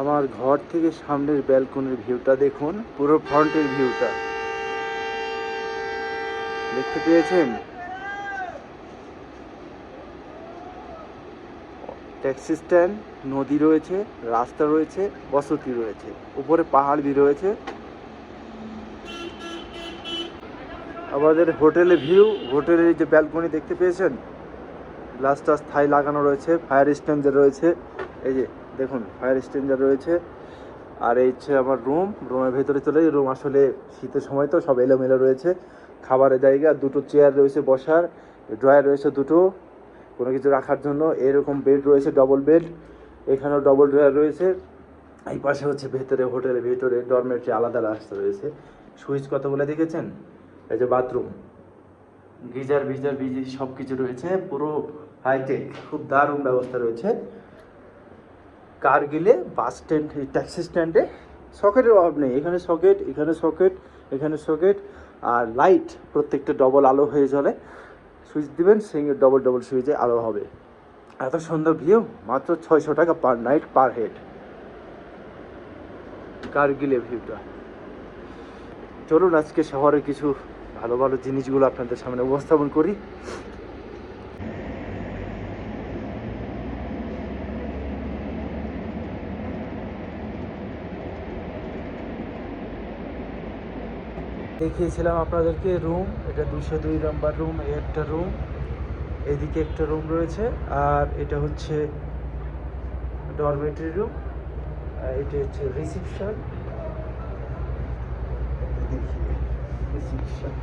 আমার ঘর থেকে সামনের ব্যালকনির ভিউটা দেখুন, পুরো ফ্রন্টের ভিউটা দেখতে পেয়েছেন। ট্যাক্সি স্ট্যান্ড, নদী রয়েছে, রাস্তা রয়েছে, বসতি রয়েছে, উপরে পাহাড় রয়েছে। আমাদের হোটেলের ভিউ, হোটেলের যে ব্যালকনি দেখতে পেয়েছেন, গ্লাস টাস থাই লাগানো রয়েছে, ফায়ার এক্সটেনজার রয়েছে, এই যে দেখুন ফায়ার এক্সটেনজার রয়েছে। আর এই হচ্ছে আমার রুমের ভেতরে চলে, রুম আসলে শীতের সময় তো সব এলোমেলো রয়েছে। খাবারের জায়গা, দুটো চেয়ার রয়েছে বসার, ড্রয়ার রয়েছে দুটো কোনো কিছু রাখার জন্য, এরকম বেড রয়েছে, ডবল বেড, এখানেও ডবল ড্রয়ার রয়েছে। এই পাশে হচ্ছে ভেতরে, হোটেলের ভেতরে ডরমেটরি আলাদা রাস্তা রয়েছে। সুইচ কতগুলো দেখেছেন, এই যে বাথরুম, গিজার বিজি সব কিছু রয়েছে, পুরো হাইটেক, খুব দারুণ ব্যবস্থা রয়েছে। কারগিলে বাস স্ট্যান্ড, ট্যাক্সি স্ট্যান্ডে সকেটের অভাব নেই, এখানে সকেট, এখানে সকেট, এখানে সকেট, আর লাইট প্রত্যেকটা ডবল আলো হয়ে জ্বলে। সুইচ দিবেন, সেই ডবল সুইচে আলো হবে। এত সুন্দর ভিউ, মাত্র 600 টাকা পার নাইট পার হেড। কারগিলের ভিউটা। চলুন আজকে শহরের কিছু ভালো ভালো জিনিসগুলো আপনাদের সামনে উপস্থাপন করি। দেখিয়েছিলাম আপনাদেরকে রুম, এটা 202 নম্বর রুম, এই একটা রুম, এদিকে একটা রুম রয়েছে, আর এটা হচ্ছে ডরমেটরি রুম, এটা হচ্ছে reception. Reception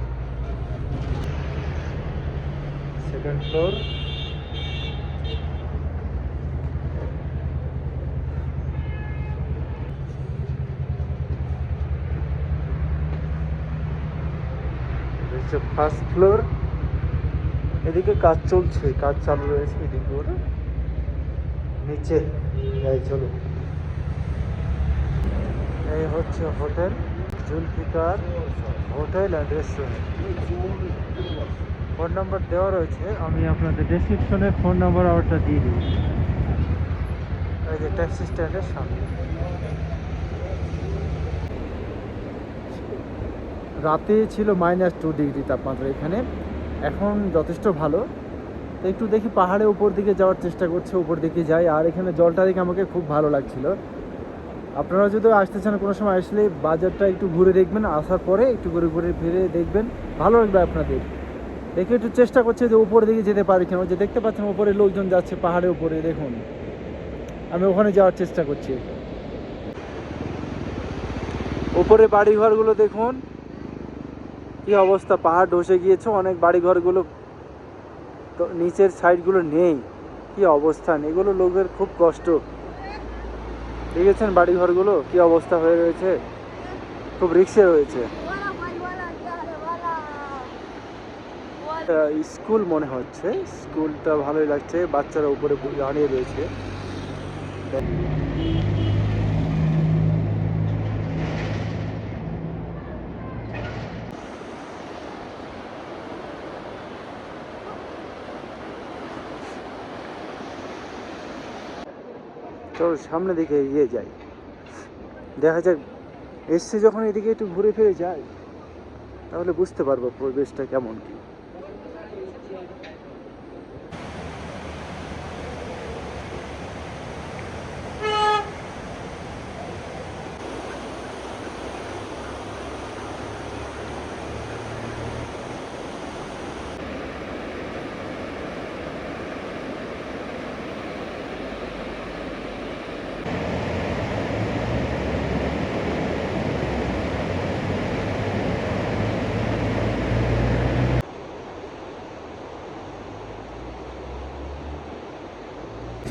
second floor. First floor, এদিকে কাজ চলছে, কাজ চালু রয়েছে এদিকে। ওর নিচে যাই, চলো। এই হচ্ছে hotel Zulfiqar hotel and restaurant. Phone number দেওয়া রয়েছে, আমি আপনাদের ডেসক্রিপশনে ফোন নাম্বার অর্ডারটা দিয়ে দিই। এই যে ট্যাক্সি স্ট্যান্ডের সামনে। রাতে ছিল -2 ডিগ্রি তাপমাত্রা এখানে, এখন যথেষ্ট ভালো। তো একটু দেখি পাহাড়ে উপর দিকে যাওয়ার চেষ্টা করছে, উপর দিকে যাই। আর এখানে জলটা দেখে আমাকে খুব ভালো লাগছিল। আপনারা যদি আসতে চান, কোনো সময় আসলে বাজারটা একটু ঘুরে দেখবেন, আসার পরে একটু ঘুরে ফিরে দেখবেন, ভালো লাগবে আপনাদের। দেখে একটু চেষ্টা করছে যে উপরের দিকে যেতে পারি কেন, যে দেখতে পাচ্ছেন উপরে লোকজন যাচ্ছে পাহাড়ের উপরে, দেখুন আমি ওখানে যাওয়ার চেষ্টা করছি। উপরে বাড়িঘরগুলো দেখুন কি অবস্থা, পাহাড় ধসে গিয়েছে, অনেক বাড়িঘরগুলো তো নিচের সাইডগুলো নেই, কি অবস্থান, এগুলো লোকের খুব কষ্ট। দেখেছেন বাড়িঘরগুলো কি অবস্থা হয়ে রয়েছে, খুব রিস্কে রয়েছে। স্কুল মনে হচ্ছে, স্কুলটা ভালোই লাগছে, বাচ্চারা উপরে দাঁড়িয়ে রয়েছে। চলো সামনে দিকে এগিয়ে যাই, দেখা যাক। এসছে যখন এদিকে একটু ঘুরে ফিরে যাই, তাহলে বুঝতে পারবো পরিবেশটা কেমন কি।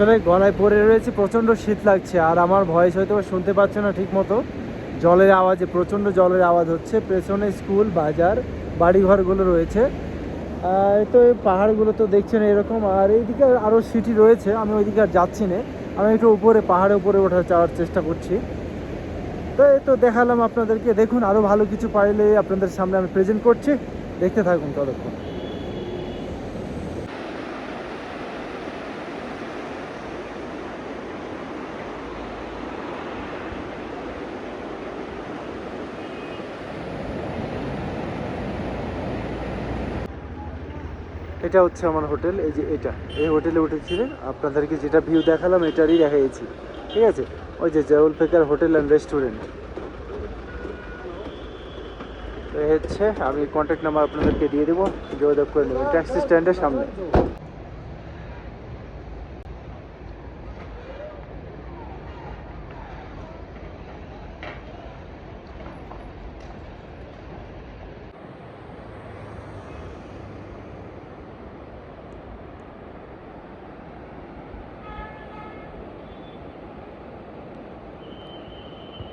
আসলে গলায় পড়ে রয়েছে, প্রচণ্ড শীত লাগছে, আর আমার ভয়েস হয়তো শুনতে পাচ্ছে না ঠিক মতো, জলের আওয়াজে, প্রচণ্ড জলের আওয়াজ হচ্ছে। পেছনে স্কুল, বাজার, বাড়িঘরগুলো রয়েছে। তো এই পাহাড়গুলো তো দেখছেন এরকম, আর এইদিকে আরও সিটি রয়েছে, আমি ওইদিকে আর যাচ্ছি না, আমি একটু উপরে পাহাড়ের উপরে যাওয়ার চেষ্টা করছি। তো এই তো দেখালাম আপনাদেরকে, দেখুন আরও ভালো কিছু পাইলে আপনাদের সামনে আমি প্রেজেন্ট করছি, দেখতে থাকুন ততক্ষণ। এটা হচ্ছে আমার হোটেল, এই যে এটা, এই হোটেলে উঠেছিলেন, আপনাদেরকে যেটা ভিউ দেখালাম এটারই দেখাইছি, ঠিক আছে। ওই যে জলফেকার হোটেল অ্যান্ড রেস্টুরেন্ট। তো এই হচ্ছে, আমি কন্ট্যাক্ট নাম্বার আপনাদেরকে দিয়ে দেবো, যোগাযোগ করে নেবেন ট্যাক্সি স্ট্যান্ডের সামনে।